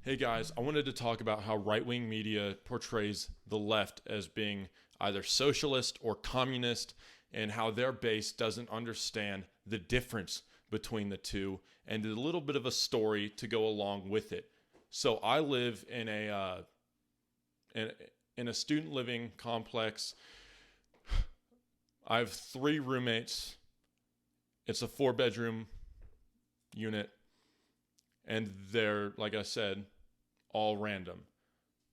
Hey guys, I wanted to talk about how right-wing media portrays the left as being either socialist or communist, and how their base doesn't understand the difference between the two, and a little bit of a story to go along with it. So I live in a student living complex. I have 3 roommates. It's a 4-bedroom unit, and they're, like I said, all random.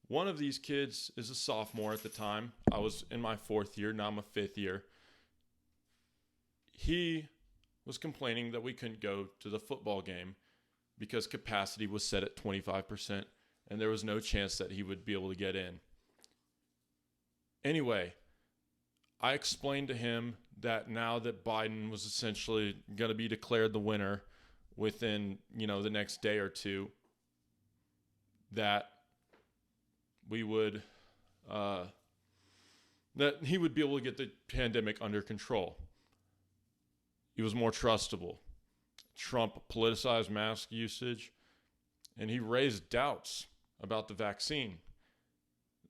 One of these kids is a sophomore at the time. I was in my 4th year, now I'm a 5th year. He was complaining that we couldn't go to the football game because capacity was set at 25% and there was no chance that he would be able to get in. Anyway, I explained to him that now that Biden was essentially going to be declared the winner within, the next day or two, that we would, that he would be able to get the pandemic under control. He was more trustable. Trump politicized mask usage, and he raised doubts about the vaccine.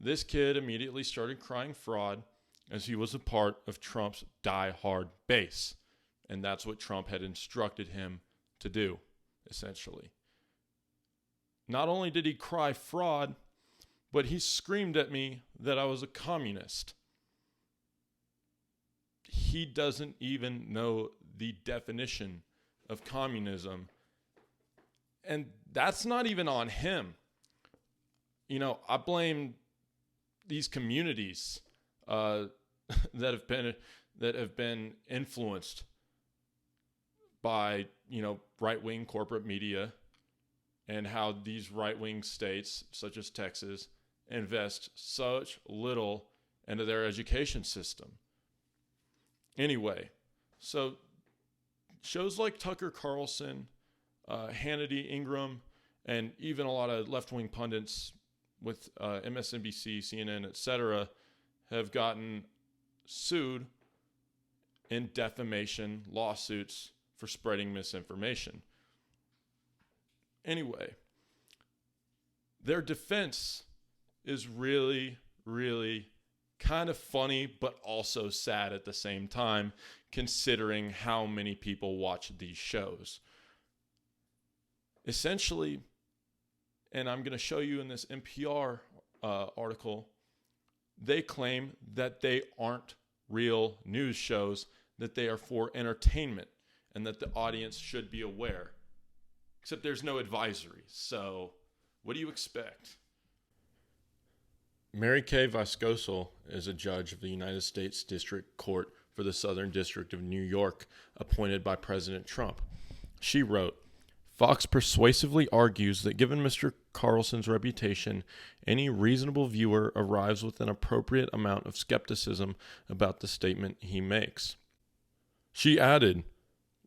This kid immediately started crying fraud, as he was a part of Trump's die-hard base. And that's what Trump had instructed him to do, essentially. Not only did he cry fraud, but he screamed at me that I was a communist. He doesn't even know the definition of communism. And that's not even on him. I blame these communities that have been influenced by right-wing corporate media, and how these right-wing states such as Texas invest such little into their education system. Anyway, so shows like Tucker Carlson, Hannity, Ingram, and even a lot of left-wing pundits with MSNBC, CNN, etc., have gotten sued in defamation lawsuits for spreading misinformation. Anyway, their defense is really, really kind of funny, but also sad at the same time, considering how many people watch these shows. Essentially, and I'm going to show you in this NPR article, they claim that they aren't real news shows, that they are for entertainment, and that the audience should be aware. Except there's no advisory, so what do you expect? Mary Kay Vasconcel is a judge of the United States District Court for the Southern District of New York, appointed by President Trump. She wrote, "Fox persuasively argues that given Mr. Carlson's reputation, any reasonable viewer arrives with an appropriate amount of skepticism about the statement he makes." She added,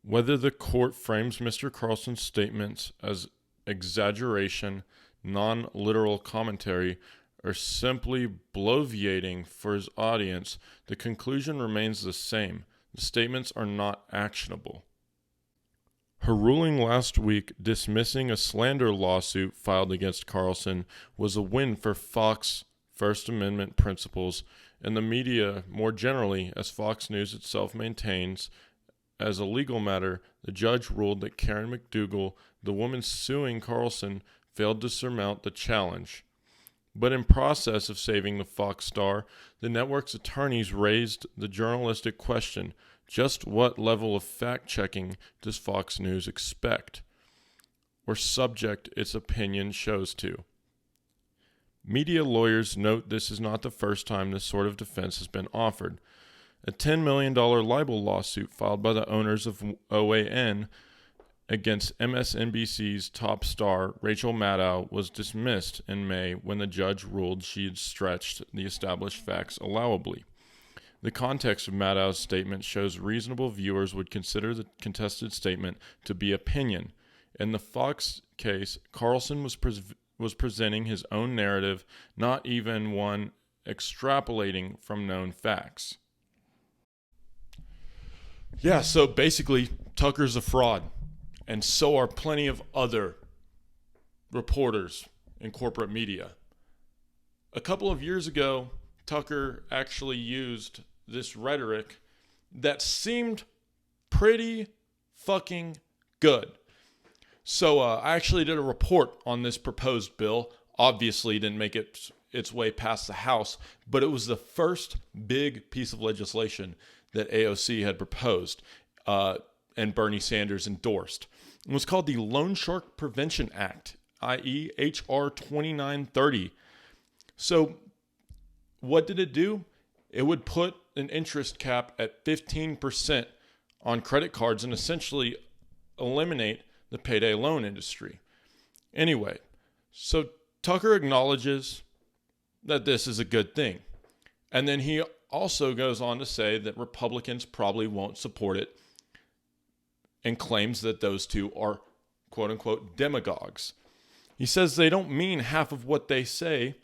"Whether the court frames Mr. Carlson's statements as exaggeration, non-literal commentary, or simply bloviating for his audience, the conclusion remains the same. The statements are not actionable." Her ruling last week dismissing a slander lawsuit filed against Carlson was a win for Fox First Amendment principles and the media more generally, as Fox News itself maintains. As a legal matter, the judge ruled that Karen McDougal, the woman suing Carlson, failed to surmount the challenge. But in process of saving the Fox star, the network's attorneys raised the journalistic question: just what level of fact-checking does Fox News expect, or subject its opinion shows to? Media lawyers note this is not the first time this sort of defense has been offered. A $10 million libel lawsuit filed by the owners of OAN against MSNBC's top star, Rachel Maddow, was dismissed in May when the judge ruled she had stretched the established facts allowably. The context of Maddow's statement shows reasonable viewers would consider the contested statement to be opinion. In the Fox case, Carlson was presenting his own narrative, not even one extrapolating from known facts. Yeah, so basically, Tucker's a fraud, and so are plenty of other reporters in corporate media. A couple of years ago, Tucker actually used this rhetoric that seemed pretty fucking good. So I actually did a report on this proposed bill. Obviously, didn't make its way past the House, but it was the first big piece of legislation that AOC had proposed and Bernie Sanders endorsed. It was called the Loan Shark Prevention Act, i.e. H.R. 2930. So what did it do? It would put an interest cap at 15% on credit cards and essentially eliminate the payday loan industry. Anyway, so Tucker acknowledges that this is a good thing. And then he also goes on to say that Republicans probably won't support it and claims that those two are quote unquote demagogues. He says they don't mean half of what they say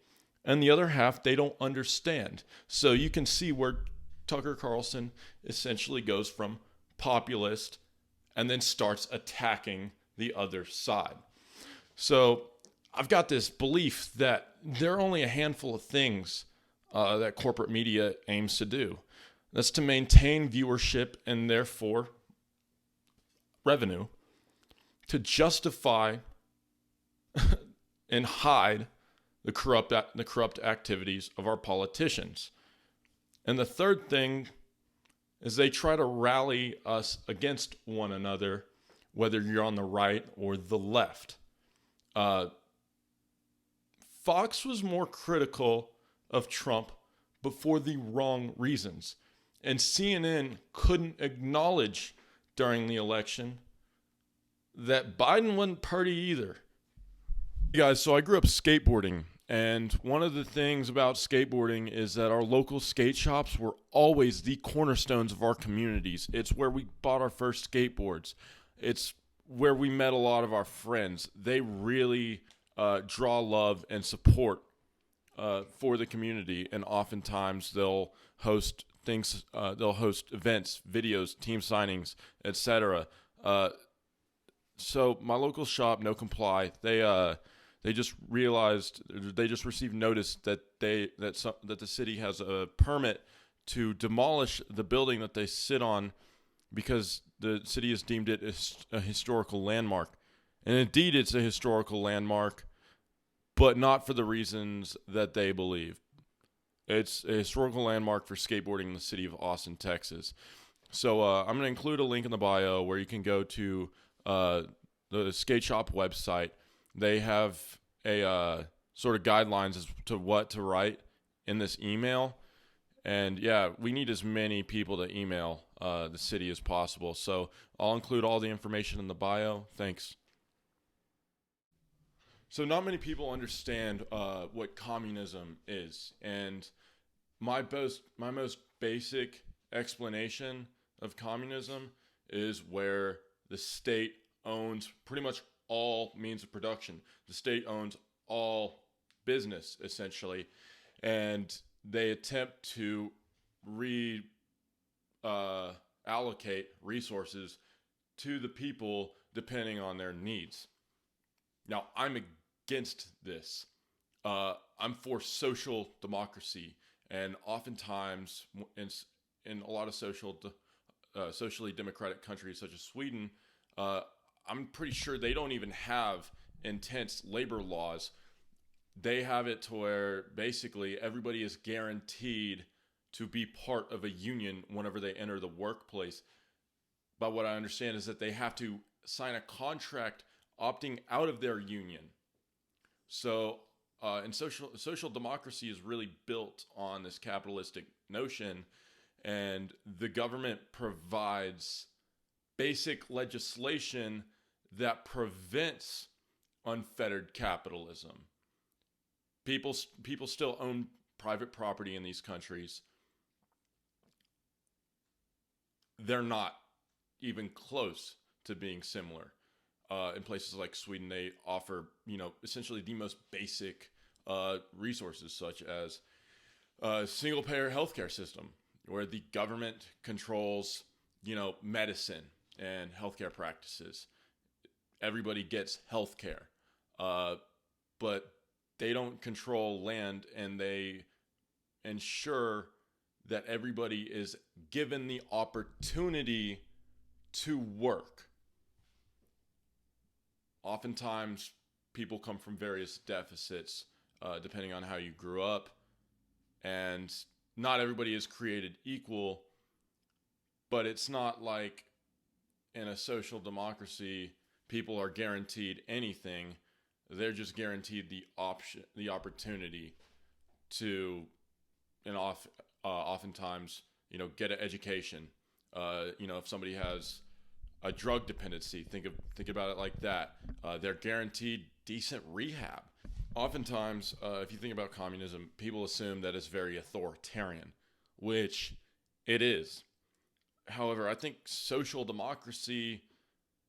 and the other half they don't understand. So you can see where Tucker Carlson essentially goes from populist and then starts attacking the other side. So I've got this belief that there are only a handful of things that corporate media aims to do. That's to maintain viewership and therefore revenue, to justify and hide the corrupt activities of our politicians. And the third thing is they try to rally us against one another, whether you're on the right or the left. Fox was more critical of Trump, but for the wrong reasons. And CNN couldn't acknowledge during the election that Biden wasn't pretty either. Hey guys, so I grew up skateboarding, and one of the things about skateboarding is that our local skate shops were always the cornerstones of our communities. It's where we bought our first skateboards. It's where we met a lot of our friends. They really draw love and support for the community, and oftentimes they'll host things. They'll host events, videos, team signings, etc. So my local shop, No Comply, they just received notice that the city has a permit to demolish the building that they sit on because the city has deemed it a historical landmark. And indeed, it's a historical landmark, but not for the reasons that they believe. It's a historical landmark for skateboarding in the city of Austin, Texas. So I'm going to include a link in the bio where you can go to the skate shop website. They have a sort of guidelines as to what to write in this email. And yeah, we need as many people to email the city as possible. So I'll include all the information in the bio. Thanks. So not many people understand what communism is. And my most basic explanation of communism is where the state owns pretty much all means of production. The state owns all business, essentially, and they attempt to allocate resources to the people depending on their needs. Now, I'm against this. I'm for social democracy, and oftentimes in a lot of socially democratic countries such as Sweden, I'm pretty sure they don't even have intense labor laws. They have it to where basically everybody is guaranteed to be part of a union whenever they enter the workplace. But what I understand is that they have to sign a contract opting out of their union. So, and social democracy is really built on this capitalistic notion, and the government provides basic legislation that prevents unfettered capitalism. People still own private property in these countries. They're not even close to being similar. In places like Sweden, they offer, essentially the most basic resources, such as a single-payer healthcare system, where the government controls, medicine and healthcare practices. Everybody gets healthcare, but they don't control land, and they ensure that everybody is given the opportunity to work. Oftentimes, people come from various deficits, depending on how you grew up, and not everybody is created equal, but it's not like in a social democracy, people are guaranteed anything. They're just guaranteed the opportunity to, and oftentimes, get an education. If somebody has a drug dependency, think about it like that. They're guaranteed decent rehab. Oftentimes, if you think about communism, people assume that it's very authoritarian, which it is. However, I think social democracy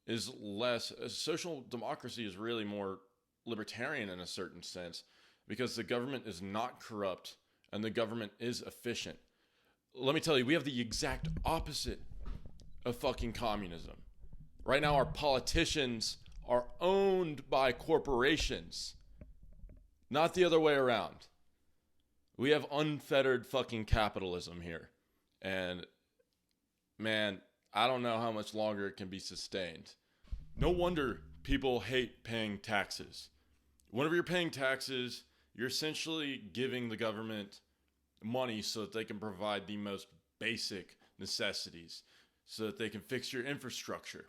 is less. Social democracy is really more libertarian in a certain sense, because the government is not corrupt and the government is efficient. Let me tell you, we have the exact opposite of fucking communism. Right now, our politicians are owned by corporations, not the other way around. We have unfettered fucking capitalism here. And man, I don't know how much longer it can be sustained. No wonder people hate paying taxes. Whenever you're paying taxes, you're essentially giving the government money so that they can provide the most basic necessities, so that they can fix your infrastructure,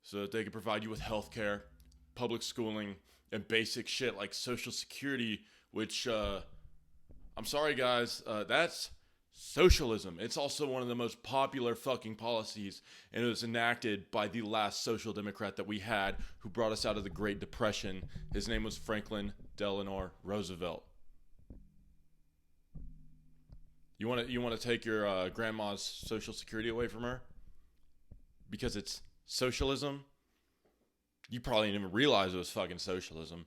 so that they can provide you with healthcare, public schooling, and basic shit like Social Security, which, I'm sorry guys, that's socialism. It's also one of the most popular fucking policies, and it was enacted by the last social democrat that we had, who brought us out of the Great Depression. His name was Franklin Delano Roosevelt. You want to take your grandma's Social Security away from her because it's socialism? You probably didn't even realize it was fucking socialism.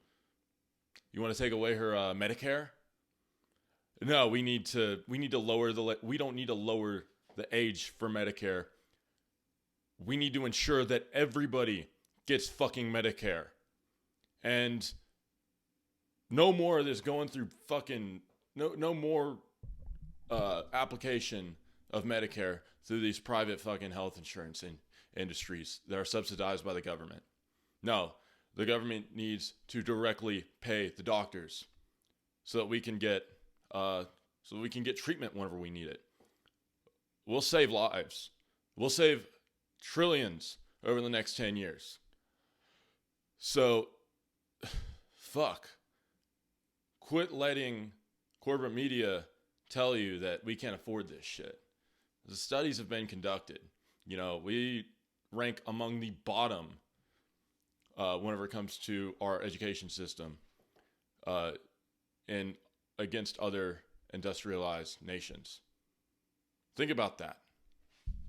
You want to take away her Medicare? No, we need to lower we don't need to lower the age for Medicare. We need to ensure that everybody gets fucking Medicare. And no more of this going through fucking no more application of Medicare through these private fucking health insurance industries that are subsidized by the government. No, the government needs to directly pay the doctors so that we can get treatment whenever we need it. We'll save lives. We'll save trillions over the next 10 years. So, fuck. Quit letting corporate media tell you that we can't afford this shit. The studies have been conducted. We rank among the bottom whenever it comes to our education system and against other industrialized nations. Think about that.